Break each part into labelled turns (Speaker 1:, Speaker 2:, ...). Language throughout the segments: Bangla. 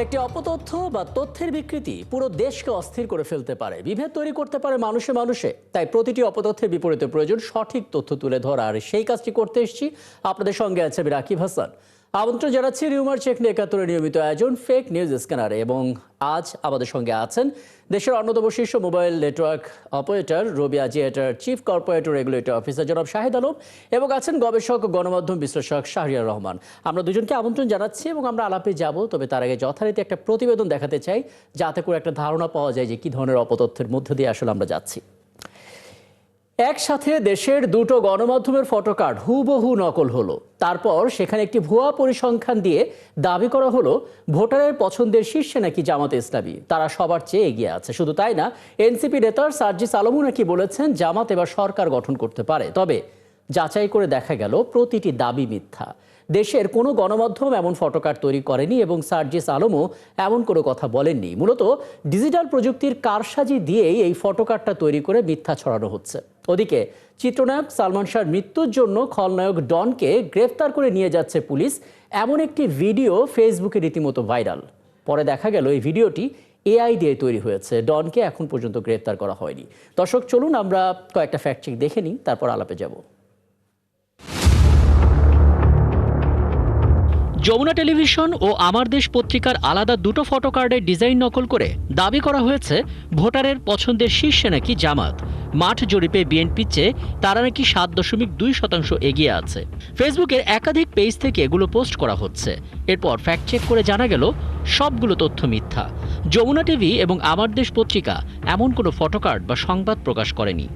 Speaker 1: একটি অপতথ্য বা তথ্যের বিকৃতি পুরো দেশকে অস্থির করে ফেলতে পারে, বিভেদ তৈরি করতে পারে মানুষে মানুষে। তাই প্রতিটি অপতথ্যের বিপরীতে প্রয়োজন সঠিক তথ্য তুলে ধরা, আর সেই কাজটি করতে এসেছি। আপনাদের সঙ্গে আছে আমি রাকিব হাসান। আমন্ত্রণ জানাচ্ছি রিউমার চেক নিয়ে ৭১ নিয়মিত আয়োজন ফেক নিউজ স্ক্যানারে। এবং আজ আমাদের সঙ্গে আছেন দেশের অন্যতম শীর্ষ মোবাইল নেটওয়ার্ক অপারেটর রবি আজিয়েটার চিফ কর্পোরেটর রেগুলেটরি অফিসার জনাব শাহেদ আলম, এবং আছেন গবেষক গণমাধ্যম বিশ্লেষক শাহরিয়ার রহমান। আমরা দুজনকে আমন্ত্রণ জানাচ্ছি এবং আমরা আলাপে যাব। তবে তার আগে যথারীতি একটা প্রতিবেদন দেখাতে চাই, যাতে করে একটা ধারণা পাওয়া যায় যে কী ধরনের অপতথ্যের মধ্যে দিয়ে আসলে আমরা যাচ্ছি। একসাথে দেশের দুটো গণমাধ্যমের ফটোকার্ড হুবহু নকল হলো। তারপর সেখানে একটি ভুয়া পরিসংখ্যান দিয়ে দাবি করা হলো ভোটারের পছন্দের শীর্ষে নাকি জামাতে ইসলামী, তারা সবার চেয়ে এগিয়ে আছে। শুধু তাই না, এনসিপি নেতার সার্জিস আলমও নাকি বলেছেন জামাত এবার সরকার গঠন করতে পারে। তবে যাচাই করে দেখা গেল প্রতিটি দাবি মিথ্যা। দেশের কোনো গণমাধ্যম এমন ফটোকার্ড তৈরি করেনি এবং সার্জিস আলমও এমন কোনো কথা বলেননি। মূলত ডিজিটাল প্রযুক্তির কারসাজি দিয়েই এই ফটোকার্ডটা তৈরি করে মিথ্যা ছড়ানো হচ্ছে। ওদিকে চিত্রনায়ক সালমান শাহর মৃত্যুর জন্য খলনায়ক ডনকে গ্রেফতার করে নিয়ে যাচ্ছে পুলিশ, এমন একটি ভিডিও ফেসবুকে রীতিমতো ভাইরাল। পরে দেখা গেল এই ভিডিওটি এআই দিয়ে তৈরি হয়েছে। ডনকে এখন পর্যন্ত গ্রেফতার করা হয়নি। দর্শক, চলুন আমরা কয়েকটা ফ্যাক্ট চেক দেখে নিই, তারপর আলাপে যাব।
Speaker 2: যমুনা টেলিভিশন ও আমার দেশ পত্রিকার আলাদা দুটো ফটোকার্ডের ডিজাইন নকল করে দাবি করা হয়েছে ভোটারের পছন্দের শীর্ষে নাকি জামাত। মাঠ জরিপে বিএনপির চেয়ে তারা নাকি ৭.২% এগিয়ে আছে। ফেসবুকের একাধিক পেজ থেকে এগুলো পোস্ট করা হচ্ছে। এরপর ফ্যাক্ট চেক করে জানা গেল সবগুলো তথ্য মিথ্যা। যমুনা টিভি এবং আমার দেশ পত্রিকা এমন কোনো ফটোকার্ড বা সংবাদ প্রকাশ করেনি।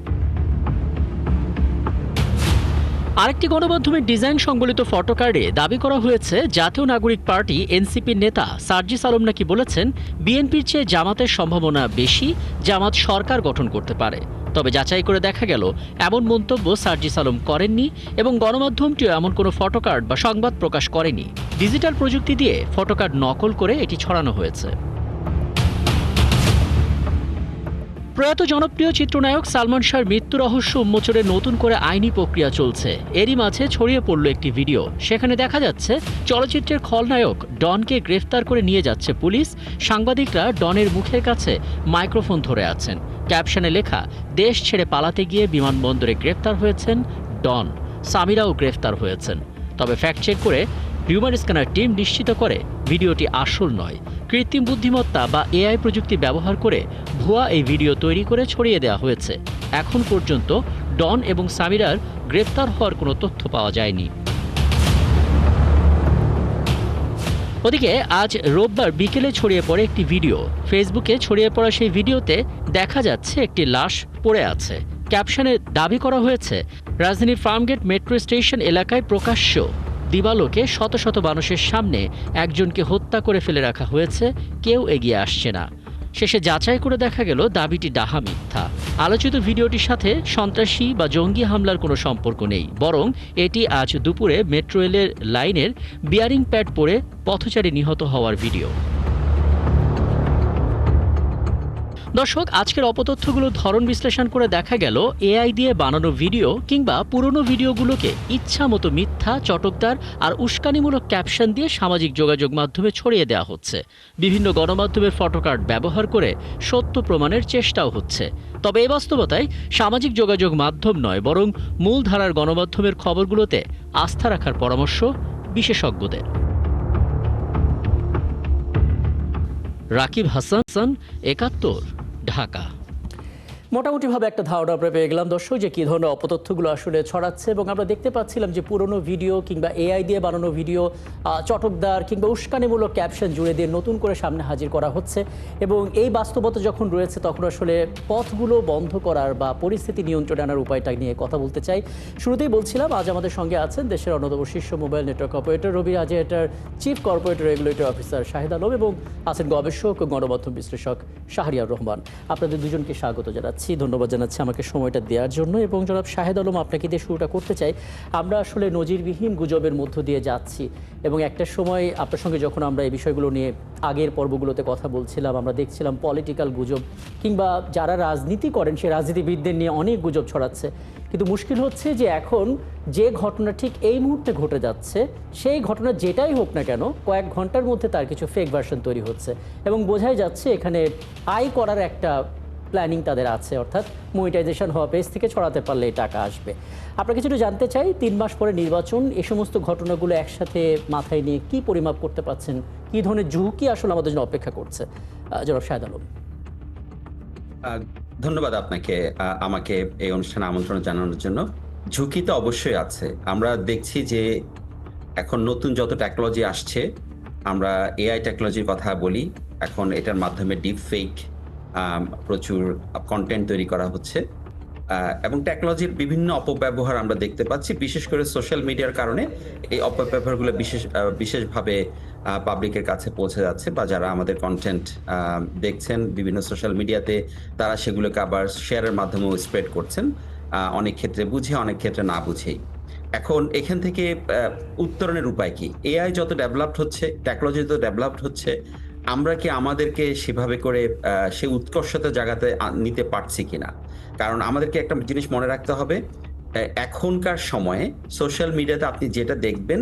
Speaker 2: আরেকটি গণমাধ্যমের ডিজাইন সংবলিত ফটোকার্ডে দাবি করা হয়েছে জাতীয় নাগরিক পার্টি এনসিপির নেতা সার্জিস আলম নাকি বলেছেন বিএনপির চেয়ে জামাতের সম্ভাবনা বেশি, জামাত সরকার গঠন করতে পারে। তবে যাচাই করে দেখা গেল এমন মন্তব্য সার্জিস আলম করেননি এবং গণমাধ্যমটিও এমন কোনো ফটোকার্ড বা সংবাদ প্রকাশ করেনি। ডিজিটাল প্রযুক্তি দিয়ে ফটোকার্ড নকল করে এটি ছড়ানো হয়েছে। প্রয়াত জনপ্রিয় চিত্রনায়ক সালমান শাহর মৃত্যু রহস্য উন্মোচনে নতুন করে আইনি প্রক্রিয়া চলছে। এরই মাঝে ছড়িয়ে পড়ল একটি ভিডিও। সেখানে দেখা যাচ্ছে চলচ্চিত্রের খলনায়ক ডনকে গ্রেফতার করে নিয়ে যাচ্ছে পুলিশ। সাংবাদিকরা ডনের মুখের কাছে মাইক্রোফোন ধরে আছেন। ক্যাপশনে লেখা, দেশ ছেড়ে পালাতে গিয়ে বিমানবন্দরে গ্রেফতার হয়েছেন ডন, সামিরাও গ্রেফতার হয়েছেন। তবে ফ্যাক্ট চেক করে রিউমার স্ক্যানার টিম নিশ্চিত করে ভিডিওটি আসল নয়। কৃত্রিম বুদ্ধিমত্তা বা এআই প্রযুক্তি ব্যবহার করে ভুয়া এই ভিডিও তৈরি করে ছড়িয়ে দেওয়া হয়েছে। এখন পর্যন্ত ডন এবং সামিরার গ্রেফতার হওয়ার কোনো তথ্য পাওয়া যায়নি। ওদিকে আজ রোববার বিকেলে ছড়িয়ে পড়ে একটি ভিডিও। ফেসবুকে ছড়িয়ে পড়া সেই ভিডিওতে দেখা যাচ্ছে একটি লাশ পড়ে আছে। ক্যাপশনে দাবি করা হয়েছে রাজধানীর ফার্মগেট মেট্রো স্টেশন এলাকায় প্রকাশ্য দিবালোকে শত শত মানুষের সামনে একজনকে হত্যা করে ফেলে রাখা হয়েছে, কেউ এগিয়ে আসছে না। শেষে যাচাই করে দেখা গেল দাবিটি ডাহা মিথ্যা। আলোচিত ভিডিওটির সাথে সন্ত্রাসী বা জঙ্গি হামলার কোনো সম্পর্ক নেই, বরং এটি আজ দুপুরে মেট্রো রেলের লাইনের বিয়ারিং প্যাড পড়ে পথচারী নিহত হওয়ার ভিডিও। দর্শক, আজকের অপতথ্যগুলো ধরন বিশ্লেষণ করে দেখা গেল এআই দিয়ে বানানো ভিডিও কিংবা পুরনো ভিডিওগুলোকে ইচ্ছা মতো মিথ্যা, চটকদার আর উস্কানিমূলক ক্যাপশন দিয়ে সামাজিক যোগাযোগ মাধ্যমে ছড়িয়ে দেওয়া হচ্ছে। বিভিন্ন গণমাধ্যমের ফটোকার্ড ব্যবহার করে সত্য প্রমাণের চেষ্টাও হচ্ছে। তবে এই বাস্তবতায় সামাজিক যোগাযোগ মাধ্যম নয়, বরং মূলধারার গণমাধ্যমের খবরগুলোতে আস্থা রাখার পরামর্শ বিশেষজ্ঞদের। রাকিব হাসান, ৭১, ঢাকা।
Speaker 1: মোটামুটিভাবে একটা ধারণা আমরা পেয়ে গেলাম দর্শক যে কী ধরনের অপতথ্যগুলো আসলে ছড়াচ্ছে। এবং আমরা দেখতে পাচ্ছিলাম যে পুরনো ভিডিও কিংবা এআই দিয়ে বানানো ভিডিও চটকদার কিংবা উস্কানিমূলক ক্যাপশন জুড়ে দিয়ে নতুন করে সামনে হাজির করা হচ্ছে। এবং এই বাস্তবতা যখন রয়েছে, তখন আসলে পথগুলো বন্ধ করার বা পরিস্থিতি নিয়ন্ত্রণে আনার উপায়টা নিয়ে কথা বলতে চাই। শুরুতেই বলছিলাম, আজ আমাদের সঙ্গে আছেন দেশের অন্যতম শীর্ষ মোবাইল নেটওয়ার্ক অপারেটর রবি আজিয়েটার chief corporate regulatory officer Shahed Alam, এবং আছেন গবেষক ও গণমাধ্যম বিশ্লেষক শাহরিয়ার রহমান। আপনাদের দুজনকে স্বাগত জানাচ্ছি, ধন্যবাদ জানাচ্ছি আমাকে সময়টা দেওয়ার জন্য। এবং জনাব শাহেদ আলম, আপনাকে দিয়ে শুরুটা করতে চাই। আমরা আসলে নজিরবিহীন গুজবের মধ্য দিয়ে যাচ্ছি এবং একটা সময় আপনার সঙ্গে যখন আমরা এই বিষয়গুলো নিয়ে আগের পর্বগুলোতে কথা বলছিলাম, আমরা দেখছিলাম পলিটিক্যাল গুজব কিংবা যারা রাজনীতি করেন সেই রাজনীতিবিদদের নিয়ে অনেক গুজব ছড়াচ্ছে। কিন্তু মুশকিল হচ্ছে যে এখন যে ঘটনা ঠিক এই মুহূর্তে ঘটে যাচ্ছে, সেই ঘটনা যেটাই হোক না কেন কয়েক ঘন্টার মধ্যে তার কিছু ফেক ভার্সন তৈরি হচ্ছে এবং বোঝাই যাচ্ছে এখানে আয় করার একটা প্ল্যানিং তাদের আছে, অর্থাৎ মনিটাইজেশন হওয়া পেজ থেকে ছড়াতে পারলে এই টাকা আসবে। আপনাকে কিছু জানতে চাই, 3 মাস পরে নির্বাচন, এই সমস্ত ঘটনাগুলো একসাথে মাথায় নিয়ে কি পরিমাপ করতে পারছেন, কি ধরনের ঝুঁকি আসলে আমাদের জন্য অপেক্ষা করছে? জনাব শাহেদ আলম।
Speaker 3: ধন্যবাদ আপনাকে আমাকে এই অনুষ্ঠানে আমন্ত্রণ জানানোর জন্য। ঝুঁকি তো অবশ্যই আছে। আমরা দেখছি যে এখন নতুন যত টেকনোলজি আসছে, আমরা এআই টেকনোলজির কথা বলি। এখন এটার মাধ্যমে ডিপ ফেক প্রচুর কনটেন্ট তৈরি করা হচ্ছে। এবং টেকনোলজির বিভিন্ন অপব্যবহার আমরা দেখতে পাচ্ছি। বিশেষ করে সোশ্যাল মিডিয়ার কারণে এই অপব্যবহারগুলো বিশেষভাবে পাবলিকের কাছে পৌঁছে যাচ্ছে, বা যারা আমাদের কনটেন্ট দেখছেন বিভিন্ন সোশ্যাল মিডিয়াতে, তারা সেগুলোকে আবার শেয়ারের মাধ্যমেও স্প্রেড করছেন, অনেক ক্ষেত্রে বুঝে, অনেক ক্ষেত্রে না বুঝেই। এখন এখান থেকে উত্তরণের উপায় কি? এআই যত ডেভেলপড হচ্ছে, টেকনোলজি যত ডেভেলপড হচ্ছে, আমরা কি আমাদেরকে সেভাবে করে সেই উৎকর্ষতা জায়গাতে নিতে পারছি কিনা? কারণ আমাদেরকে একটা জিনিস মনে রাখতে হবে, এখনকার সময়ে সোশ্যাল মিডিয়াতে আপনি যেটা দেখবেন,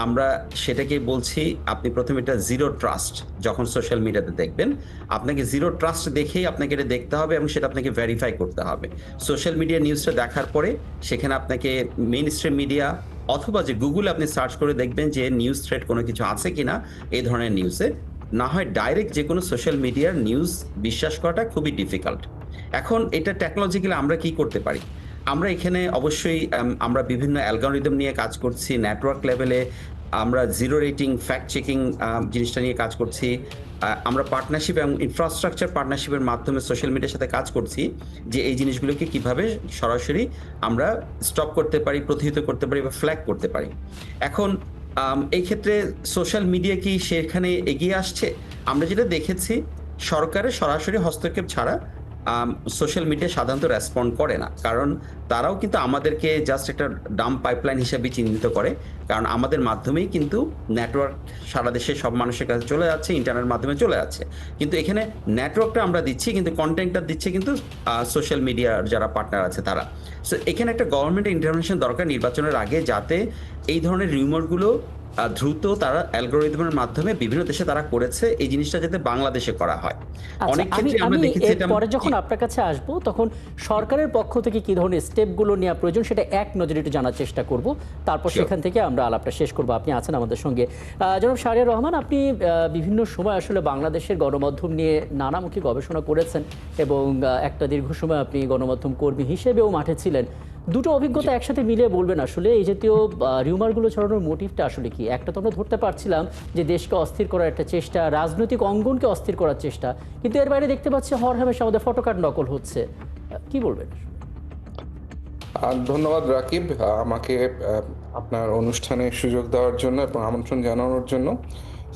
Speaker 3: আমরা সেটাকে বলছি, আপনি প্রথমে এটা জিরো ট্রাস্ট যখন সোশ্যাল মিডিয়াতে দেখবেন, আপনাকে জিরো ট্রাস্ট দেখেই আপনাকে এটা দেখতে হবে এবং সেটা আপনাকে ভেরিফাই করতে হবে। সোশ্যাল মিডিয়া নিউজটা দেখার পরে সেখানে আপনাকে মেইন স্ট্রিম মিডিয়া অথবা যে গুগলে আপনি সার্চ করে দেখবেন যে নিউজ থ্রেড কোনো কিছু আছে কিনা এই ধরনের নিউজে। না হয় ডাইরেক্ট যে কোনো সোশ্যাল মিডিয়ার নিউজ বিশ্বাস করাটা খুবই ডিফিকাল্ট। এখন এটা টেকনোলজিক্যালি আমরা কি করতে পারি? আমরা এখানে অবশ্যই আমরা বিভিন্ন অ্যালগরিদম নিয়ে কাজ করছি, নেটওয়ার্ক লেভেলে আমরা জিরো রেটিং, ফ্যাক্ট চেকিং জিনিসটা নিয়ে কাজ করছি। আমরা পার্টনারশিপ এবং ইনফ্রাস্ট্রাকচার পার্টনারশিপের মাধ্যমে সোশ্যাল মিডিয়ার সাথে কাজ করছি যে এই জিনিসগুলোকে কিভাবে সরাসরি আমরা স্টপ করতে পারি, প্রতিহত করতে পারি বা ফ্ল্যাগ করতে পারি। এখন এই ক্ষেত্রে সোশ্যাল মিডিয়া কি সেখানে এগিয়ে আসছে? আমরা যেটা দেখেছি, সরকারের সরাসরি হস্তক্ষেপ ছাড়া সোশ্যাল মিডিয়া সাধারণত রেসপন্ড করে না, কারণ তারাও কিন্তু আমাদেরকে জাস্ট একটা ডাম্প পাইপলাইন হিসেবে চিহ্নিত করে, কারণ আমাদের মাধ্যমেই কিন্তু নেটওয়ার্ক সারা দেশে সব মানুষের কাছে চলে যাচ্ছে, ইন্টারনেটের মাধ্যমে চলে যাচ্ছে। কিন্তু এখানে নেটওয়ার্কটা আমরা দিচ্ছি, কিন্তু কন্টেন্টটা দিচ্ছে কিন্তু সোশ্যাল মিডিয়ার যারা পার্টনার আছে তারা। সো এখানে একটা গভর্নমেন্টের ইন্টারভেনশন দরকার নির্বাচনের আগে, যাতে এই ধরনের রিউমারগুলো দ্রুত তারা অ্যালগরিদমের মাধ্যমে বিভিন্ন দেশে তারা করেছে, এই জিনিসটা যাতে বাংলাদেশে করা হয়। অনেক ক্ষেত্রে আমরা দেখেছি এটা
Speaker 1: পরে যখন আপনার কাছে আসবো তখন সরকারের পক্ষ থেকে কি ধরনের স্টেপগুলো নেওয়া প্রয়োজন সেটা এক নজরে একটু জানার চেষ্টা করব, তারপর সেখান থেকে আমরা আলাপটা শেষ করব। আপনি আছেন আমাদের সঙ্গে জনাব শাহরিয়ার রহমান, আপনি বিভিন্ন সময় আসলে বাংলাদেশের গণমাধ্যম নিয়ে নানামুখী গবেষণা করেছেন এবং একটা দীর্ঘ সময় আপনি গণমাধ্যম কর্মী হিসেবেও মাঠে ছিলেন। দুটো অভিজ্ঞতা একসাথে মিলিয়ে বলবেন আসলে এই জাতীয় রিউমারগুলো ছড়ানোর মোটিভটা আসলে কি? একটা তো আমরা ধরতে পারছিলাম যে দেশকে অস্থির করার একটা চেষ্টা, রাজনৈতিক অঙ্গনকে অস্থির করার চেষ্টা, কিন্তু এর বাইরে দেখতে পাচ্ছি হরহামেশা আমাদের ফটোকার্ড নকল হচ্ছে। কি বলবেন?
Speaker 4: ধন্যবাদ রাকিব, আমাকে আপনার অনুষ্ঠানে সুযোগ দেওয়ার জন্য এবং আমন্ত্রণ জানানোর জন্য।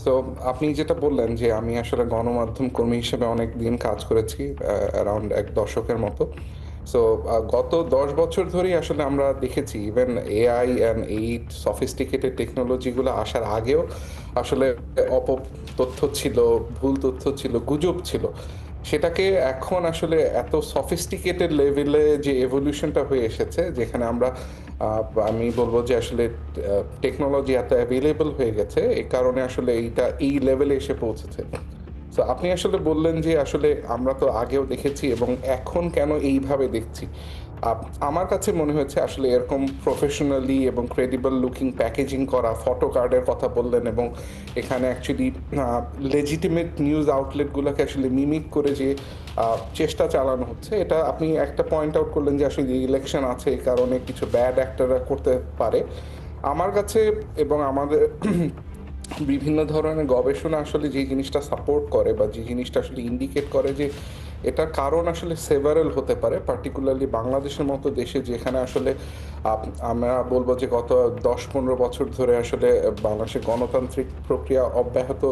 Speaker 4: সো আপনি যেটা বললেন যে আমি আসলে গণমাধ্যম কর্মী হিসেবে অনেক দিন কাজ করেছি, অ্যারাউন্ড 1 দশকের মতো। সো গত 10 বছর ধরেই আসলে আমরা দেখেছি ইভেন এআই অ্যান্ড এই সফিস্টিকেটেড টেকনোলজিগুলো আসার আগেও আসলে তথ্য ছিল, ভুল তথ্য ছিল, গুজব ছিল। সেটাকে এখন আসলে এত সফিস্টিকেটেড লেভেলে যে এভলিউশনটা হয়ে এসেছে, যেখানে আমরা আমি বলবো যে আসলে টেকনোলজি এত অ্যাভেলেবল হয়ে গেছে, এই কারণে আসলে এইটা এই লেভেলে এসে পৌঁছেছে। তো আপনি আসলে বললেন যে আসলে আমরা তো আগেও দেখেছি এবং এখন কেন এইভাবে দেখছি। আমার কাছে মনে হয়েছে আসলে এরকম প্রফেশনালি এবং ক্রেডিবল লুকিং প্যাকেজিং করা, ফটো কার্ডের কথা বললেন, এবং এখানে অ্যাকচুয়ালি লেজিটিমেট নিউজ আউটলেটগুলোকে আসলে মিমিক করে যে চেষ্টা চালানো হচ্ছে, এটা আপনি একটা পয়েন্ট আউট করলেন যে আসলে ইলেকশন আছে, এই কারণে কিছু ব্যাড অ্যাক্টররা করতে পারে। আমার কাছে এবং আমাদের বিভিন্ন ধরনের গবেষণা আসলে যে জিনিসটা সাপোর্ট করে বা যে জিনিসটা আসলে ইন্ডিকেট করে যে এটার কারণ আসলে সেভারেল হতে পারে, পার্টিকুলারলি বাংলাদেশের মতো দেশে, যেখানে আসলে আমরা বলবো যে গত 10-15 বছর ধরে আসলে বাংলাদেশের গণতান্ত্রিক প্রক্রিয়া অব্যাহত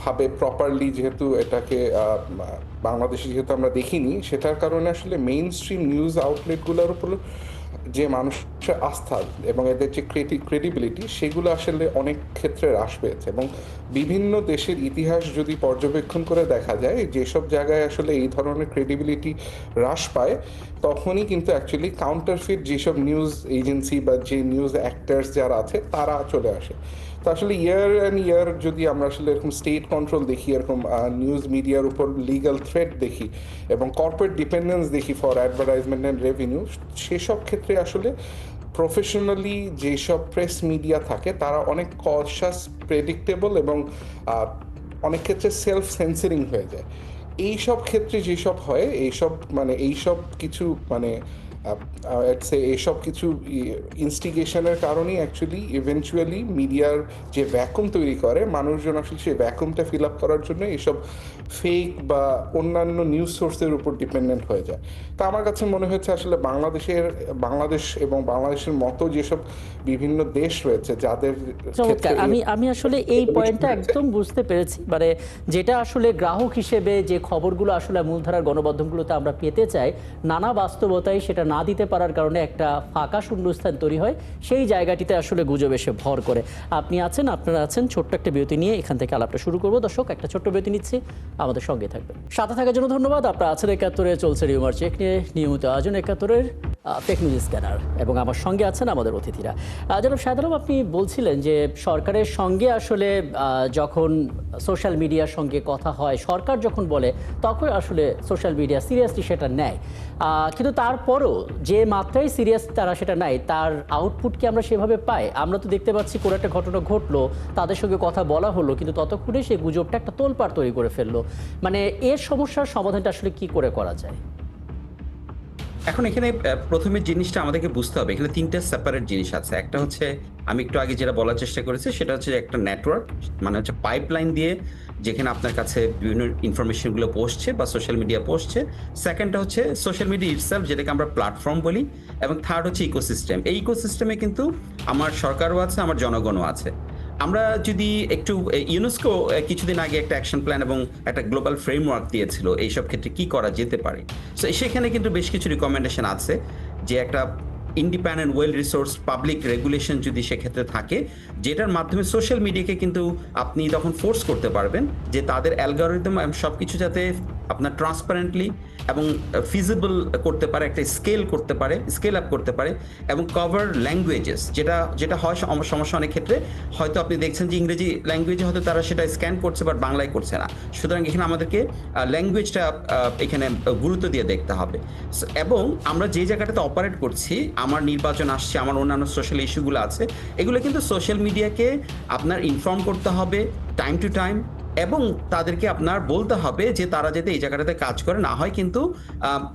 Speaker 4: ভাবে প্রপারলি যেহেতু এটাকে বাংলাদেশে যেহেতু আমরা দেখিনি, সেটার কারণে আসলে মেইন স্ট্রিম নিউজ আউটলেটগুলোর উপর যে মানুষের আস্থা এবং এদের যে ক্রেডিবিলিটি সেগুলো আসলে অনেক ক্ষেত্রে হ্রাস পেয়েছে। এবং বিভিন্ন দেশের ইতিহাস যদি পর্যবেক্ষণ করে দেখা যায় যেসব জায়গায় আসলে এই ধরনের ক্রেডিবিলিটি হ্রাস পায় তখনই কিন্তু অ্যাকচুয়ালি কাউন্টারফিট যেসব নিউজ এজেন্সি বা যে নিউজ অ্যাক্টার্স যারা আছে তারা চলে আসে। তো আসলে ইয়ার অ্যান্ড ইয়ার যদি আমরা আসলে এরকম স্টেট কন্ট্রোল দেখি, এরকম নিউজ মিডিয়ার উপর লিগ্যাল থ্রেট দেখি এবং কর্পোরেট ডিপেন্ডেন্স দেখি ফর অ্যাডভার্টাইজমেন্ট অ্যান্ড রেভিনিউ, সেসব ক্ষেত্রে আসলে প্রফেশনালি যেসব প্রেস মিডিয়া থাকে তারা অনেক কশাস, প্রেডিক্টেবল এবং অনেক ক্ষেত্রে সেলফ সেন্সারিং হয়ে যায়। এইসব ক্ষেত্রে যেসব হয় এইসব কিছু এইসব কিছু ইনস্টিগেশনের কারণেই অ্যাকচুয়ালি ইভেনচুয়ালি মিডিয়ার যে ভ্যাকুম তৈরি করে, মানুষজন আসলে সেই ভ্যাকুমটা ফিল আপ করার জন্য এইসব ফেক বা অন্যান্য নিউজ সোর্সের উপর ডিপেন্ডেন্ট হয়ে যায়। তা আমার কাছে মনে হচ্ছে আসলে বাংলাদেশ এবং বাংলাদেশের মতো যেসব বিভিন্ন দেশ রয়েছে যাদের
Speaker 1: চমৎকার। আমি আসলে এই পয়েন্টটা একদম বুঝতে পেরেছি, মানে যেটা আসলে গ্রাহক হিসেবে যে খবরগুলো আসলে মূলধারার গণমাধ্যমগুলোতে আমরা পেতে চাই, নানা বাস্তবতায় সেটা না দিতে পারার কারণে একটা ফাঁকা শূন্যস্থান তৈরি হয়, সেই জায়গাটিতে আসলে গুজব এসে ভর করে। আপনারা আছেন, ছোট্ট একটা বিরতি নিয়ে এখান থেকে আলাপটা শুরু করবো। দর্শক, একটা ছোট্ট বিরতি নিচ্ছি, আমাদের সঙ্গে থাকবেন। সাথে থাকার জন্য ধন্যবাদ। আপনারা আছেন একাত্তরে, চলছে রিউমার চেক নিয়ে নিয়মিত আয়োজন একাত্তরের ফেক নিউজ স্ক্যানার, এবং আমার সঙ্গে আছেন আমাদের অতিথিরা। জনাব শাহেদ আলম, আপনি বলছিলেন যে সরকারের সঙ্গে আসলে যখন সোশ্যাল মিডিয়ার সঙ্গে কথা হয়, সরকার যখন বলে তখন আসলে সোশ্যাল মিডিয়া সিরিয়াসলি সেটা নেয়, কিন্তু তারপরও যে মাত্রায় সিরিয়াস তারা সেটা নেয় তার আউটপুট কি আমরা সেভাবে পাই? আমরা তো দেখতে পাচ্ছি কোনো একটা ঘটনা ঘটলো, তাদের সঙ্গে কথা বলা হলো, কিন্তু ততক্ষণে সেই গুজবটা একটা তোলপাড় তৈরি করে ফেললো। মানে এর সমস্যার সমাধানটা আসলে কি করে করা যায়?
Speaker 3: এখন এখানে প্রথমে জিনিসটা আমাদেরকে বুঝতে হবে, এখানে ৩টা সেপারেট জিনিস আছে। একটা হচ্ছে আমি একটু আগে যেটা বলার চেষ্টা করেছি, সেটা হচ্ছে একটা নেটওয়ার্ক, মানে হচ্ছে পাইপলাইন দিয়ে যেখানে আপনার কাছে বিভিন্ন ইনফরমেশনগুলো পৌঁছছে বা সোশ্যাল মিডিয়া পৌঁছছে। সেকেন্ডটা হচ্ছে সোশ্যাল মিডিয়া ইটসেলফ, যেটাকে আমরা প্ল্যাটফর্ম বলি। এবং থার্ড হচ্ছে ইকোসিস্টেম। এই ইকোসিস্টেমে কিন্তু আমার সরকারও আছে, আমার জনগণও আছে। আমরা যদি একটু, ইউনেস্কো কিছুদিন আগে একটা অ্যাকশন প্ল্যান এবং একটা গ্লোবাল ফ্রেমওয়ার্ক দিয়েছিল এইসব ক্ষেত্রে কি করা যেতে পারে। সো সেখানে কিন্তু বেশ কিছু রিকমেন্ডেশন আছে যে একটা independent well resource public regulation যদি সেক্ষেত্রে থাকে, যেটার মাধ্যমে সোশ্যাল মিডিয়াকে কিন্তু আপনি তখন ফোর্স করতে পারবেন যে তাদের অ্যালগোরিদম সব কিছু যাতে আপনার ট্রান্সপারেন্টলি এবং ফিজিবল করতে পারে, একটা স্কেল করতে পারে, স্কেল আপ করতে পারে, এবং কভার ল্যাঙ্গুয়েজেস, যেটা হয় সমস্যা অনেক ক্ষেত্রে হয়তো আপনি দেখছেন যে ইংরেজি ল্যাঙ্গুয়েজে হয়তো তারা সেটা স্ক্যান করছে বাট বাংলায় করছে না। সুতরাং এখানে আমাদেরকে ল্যাঙ্গুয়েজটা এখানে গুরুত্ব দিয়ে দেখতে হবে। এবং আমরা যে জায়গাটাতে অপারেট করছি, আমার নির্বাচন আসছে, আমার অন্যান্য সোশ্যাল ইস্যুগুলো আছে, এগুলো কিন্তু সোশ্যাল মিডিয়াকে আপনার ইনফর্ম করতে হবে টাইম টু টাইম, এবং তাদেরকে আপনার বলতে হবে যে তারা যাতে এই জায়গাটাতে কাজ করে, না হয় কিন্তু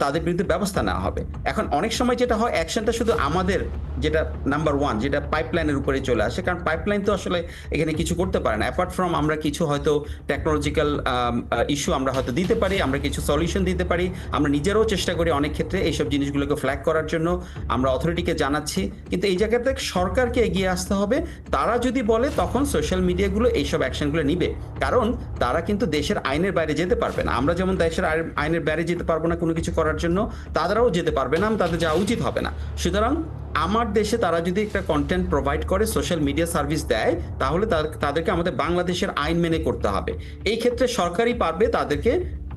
Speaker 3: তাদের বিরুদ্ধে ব্যবস্থা নেওয়া হবে। এখন অনেক সময় যেটা হয়, অ্যাকশনটা শুধু আমাদের, যেটা নাম্বার ওয়ান, যেটা পাইপলাইনের উপরে চলে আসে, কারণ পাইপলাইন তো আসলে এখানে কিছু করতে পারে না অ্যাপার্ট ফ্রম আমরা কিছু হয়তো টেকনোলজিক্যাল ইস্যু আমরা হয়তো দিতে পারি, আমরা কিছু সলিউশন দিতে পারি, আমরা নিজেরাও চেষ্টা করি অনেক ক্ষেত্রে এইসব জিনিসগুলোকে ফ্ল্যাগ করার জন্য, আমরা অথরিটিকে জানাচ্ছি। কিন্তু এই জায়গাতে সরকারকে এগিয়ে আসতে হবে। তারা যদি বলে তখন সোশ্যাল মিডিয়াগুলো এইসব অ্যাকশনগুলো নিবে, কারণ তারা কিন্তু দেশের আইনের বাইরে যেতে পারবে না। আমরা যেমন দেশের আইনের বাইরে যেতে পারবো না কোনো কিছু করার জন্য, তারাও যেতে পারবে না, তাদের যাওয়া উচিত হবে না। সুতরাং আমার দেশে তারা যদি একটা কন্টেন্ট প্রোভাইড করে, সোশ্যাল মিডিয়া সার্ভিস দেয়, তাহলে তাদেরকে আমাদের বাংলাদেশের আইন মেনে করতে হবে। এই ক্ষেত্রে সরকারই পারবে তাদেরকে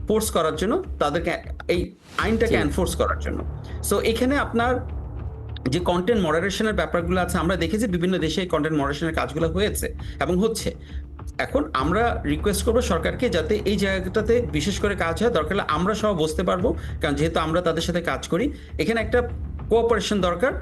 Speaker 3: ফোর্স করার জন্য, তাদেরকে এই আইনটাকে এনফোর্স করার জন্য। সো এখানে আপনার যে কন্টেন্ট মডারেশনের ব্যাপারগুলো আছে, আমরা দেখেছি বিভিন্ন দেশে কন্টেন্ট মডারেশনের কাজগুলো হয়েছে এবং হচ্ছে। এখন আমরা রিকোয়েস্ট করবো সরকারকে যাতে এই জায়গাটাতে বিশেষ করে কাজ হয়, দরকার হলে আমরা সব বুঝতে পারবো, কারণ যেহেতু আমরা তাদের সাথে কাজ করি, এখানে একটা কোঅপারেশন দরকার,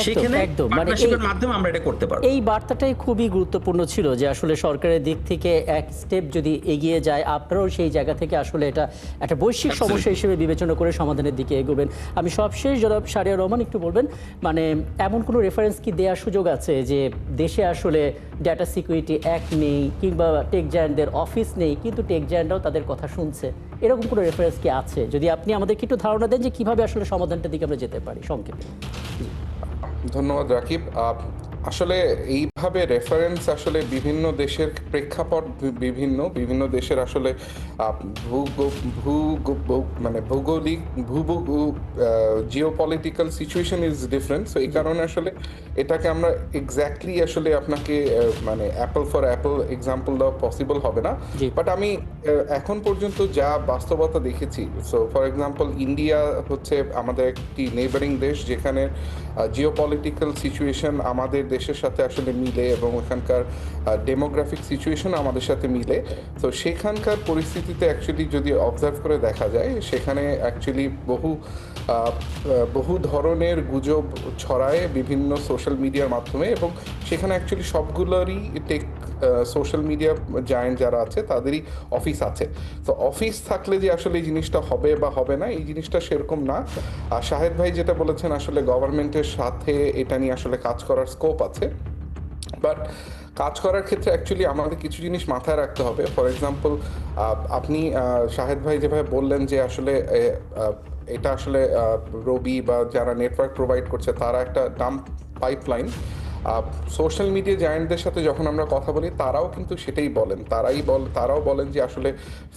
Speaker 3: সেখানে পার্টনারশিপের মাধ্যমে আমরা এটা করতে পারবো।
Speaker 1: এই বার্তাটাই খুবই গুরুত্বপূর্ণ ছিল যে আসলে সরকারের দিক থেকে এক স্টেপ যদি এগিয়ে যায়, আপনারাও সেই জায়গা থেকে আসলে এটা একটা বৈশ্বিক সমস্যা হিসেবে বিবেচনা করে সমাধানের দিকে এগোবেন। আমি সবশেষ জনাব শাহরিয়ার রহমান একটু বলবেন, মানে এমন কোনো রেফারেন্স কি দেওয়ার সুযোগ আছে যে দেশে আসলে ডেটা সিকিউরিটি অ্যাক্ট নেই, কিংবা টেক জায়ান্টদের অফিস নেই, কিন্তু টেক জায়ান্টরাও তাদের কথা শুনছে, এরকম কোনো রেফারেন্স কি আছে? যদি আপনি আমাদেরকে একটু ধারণা দেন যে কিভাবে আসলে সমাধানটার দিকে আমরা যেতে পারি সংক্ষেপে।
Speaker 4: ধন্যবাদ রাকিব। আসলে এইভাবে রেফারেন্স আসলে বিভিন্ন দেশের প্রেক্ষাপট বিভিন্ন দেশের আসলে মানে ভৌগোলিক geopolitical situation is different, so এই কারণে আসলে এটাকে আমরা এক্স্যাক্টলি আসলে আপনাকে মানে অ্যাপল ফর অ্যাপল এক্সাম্পল দেওয়া পসিবল হবে না।
Speaker 1: জি।
Speaker 4: বাট আমি এখন পর্যন্ত যা বাস্তবতা দেখেছি, সো ফর এক্সাম্পল ইন্ডিয়া হচ্ছে আমাদের একটি নেইবারিং দেশ যেখানে জিওপলিটিক্যাল সিচুয়েশন আমাদের দেশের সাথে আসলে মিলে এবং ওখানকার ডেমোগ্রাফিক সিচুয়েশন আমাদের সাথে মিলে। তো সেখানকার পরিস্থিতিতে অ্যাকচুয়ালি যদি অবজার্ভ করে দেখা যায়, সেখানে অ্যাকচুয়ালি বহু ধরনের গুজব ছড়ায় বিভিন্ন সোশ্যাল মিডিয়ার মাধ্যমে, এবং সেখানে অ্যাকচুয়ালি সবগুলোরই টেক সোশ্যাল মিডিয়া জায়েন্ট যারা আছে তাদেরই অফিস আছে। তো অফিস থাকলে যে আসলে এই জিনিসটা হবে বা হবে না, এই জিনিসটা সেরকম না। আর শাহেদ ভাই যেটা বলেছেন, আসলে গভর্নমেন্টের সাথে এটা নিয়ে আসলে কাজ করার স্কোপ আছে, বাট কাজ করার ক্ষেত্রে অ্যাকচুয়ালি আমাদের কিছু জিনিস মাথায় রাখতে হবে। ফর এক্সাম্পল, আপনি শাহেদ ভাই যেভাবে বললেন যে আসলে এটা আসলে রবি বা যারা নেটওয়ার্ক প্রোভাইড করছে তারা একটা ডাম্প পাইপলাইন। সোশ্যাল মিডিয়া জায়েন্টদের সাথে যখন আমরা কথা বলি, তারাও কিন্তু সেটাই বলেন। তারাও বলেন যে আসলে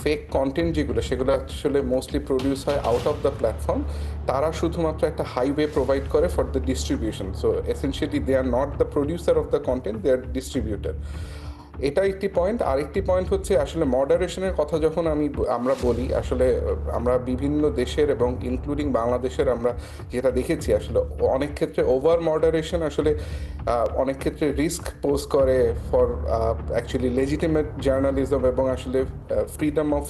Speaker 4: ফেক কন্টেন্ট সেগুলো আসলে মোস্টলি প্রডিউস হয় আউট অফ দ্য প্ল্যাটফর্ম। তারা শুধুমাত্র একটা হাইওয়ে প্রোভাইড করে for the distribution. So essentially they are not the producer of the content, they are distributor. এটা একটি পয়েন্ট। আরেকটি পয়েন্ট হচ্ছে আসলে মডারেশনের কথা যখন আমরা বলি, আসলে আমরা বিভিন্ন দেশের এবং ইনক্লুডিং বাংলাদেশের আমরা যেটা দেখেছি, আসলে অনেক ক্ষেত্রে ওভার মডারেশন আসলে অনেক ক্ষেত্রে রিস্ক পোজ করে ফর অ্যাকচুয়ালি লেজিটিমেট জার্নালিজম এবং আসলে ফ্রিডম অফ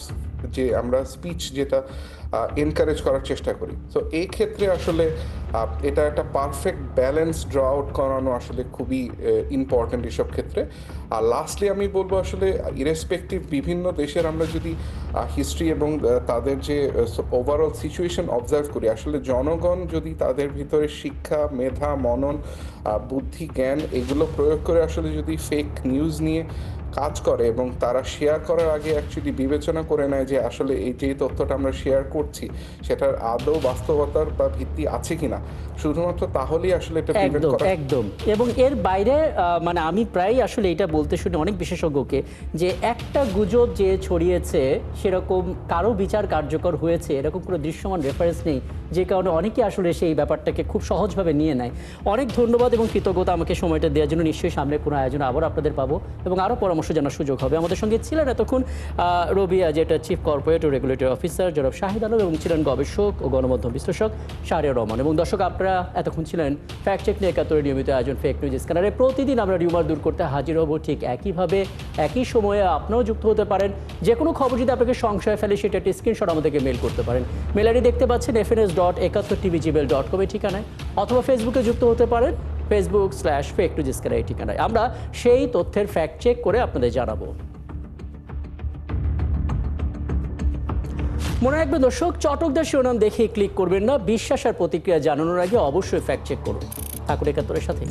Speaker 4: যে আমরা স্পিচ যেটা এনকারেজ করার চেষ্টা করি। সো এই ক্ষেত্রে আসলে এটা একটা পারফেক্ট ব্যালেন্স ড্র আউট করানো আসলে খুবই ইম্পর্টেন্ট এসব ক্ষেত্রে। আর লাস্টলি আমি বলবো, আসলে ইরেসপেক্টিভ বিভিন্ন দেশের আমরা যদি হিস্ট্রি এবং তাদের যে ওভারঅল সিচুয়েশন অবজার্ভ করি, আসলে জনগণ যদি তাদের ভিতরে শিক্ষা, মেধা, মনন, বুদ্ধি, জ্ঞান এগুলো প্রয়োগ করে আসলে যদি ফেক নিউজ নিয়ে কাজ করে এবং তারা শেয়ার করার আগে অ্যাকচুয়ালি বিবেচনা করে নেয় যে আসলে এই যে তথ্যটা আমরা শেয়ার করছি সেটার আদৌ বাস্তবতার বা ভিত্তি আছে কিনা, শুধুমাত্র তাহলেই আসলে এটা প্রিভেন্ট
Speaker 1: একদম
Speaker 4: করা।
Speaker 1: একদম। এবং এর বাইরে মানে আমি প্রায় আসলে এটা বলতে শুনি অনেক বিশেষজ্ঞকে, যে একটা গুজব যে ছড়িয়েছে সেরকম কারো বিচার কার্যকর হয়েছে এরকম কোনো দৃশ্যমান রেফারেন্স নেই, যে কারণে অনেকে আসলে সেই ব্যাপারটাকে খুব সহজভাবে নিয়ে নেয়। অনেক ধন্যবাদ এবং কৃতজ্ঞতা আমাকে সময়টা দেওয়ার জন্য। নিশ্চয়ই সামনে কোনো আয়োজনে আবার আপনাদের পাবো এবং আরও পরামর্শ জানার সুযোগ হবে। আমাদের সঙ্গে ছিলেন এতক্ষণ রবিয়া, যেটা চিফ কর্পোরেট ও রেগুলেটরি অফিসার জনাব শাহিদ আলম, এবং ছিলেন গবেষক ও গণমাধ্যম বিশ্লেষক শাহরিয়ার রহমান। এবং দর্শক, আপনারা এতক্ষণ ছিলেন ফ্যাক্ট চেক নিয়ে একাত্তরের নিয়মিত আয়োজন ফেক নিউজ স্ক্যানারে। প্রতিদিন আমরা রিউমার দূর করতে হাজির হব ঠিক একইভাবে, একই সময়ে। আপনিও যুক্ত হতে পারেন। যে কোনো খবর যদি আপনাকে সংশয় ফেলে, সেটা একটি স্ক্রিনশট আমাদেরকে মেল করতে পারেন। মেল আইডি দেখতে পাচ্ছেন fns.71tvgmail.com এই ঠিকানায়, অথবা ফেসবুকে যুক্ত হতে পারেন facebook/fake news scanner এই ঠিকানায়। আমরা সেই তথ্যের ফ্যাক্ট চেক করে আপনাদের জানাবো। মনে রাখবেন দর্শক, চটকদার শিরোনাম দেখে ক্লিক করবেন না। বিশ্বাস আর প্রতিক্রিয়া জানানোর আগে অবশ্যই ফ্যাক্ট চেক করুন। থাকুন একাত্তরের সাথে।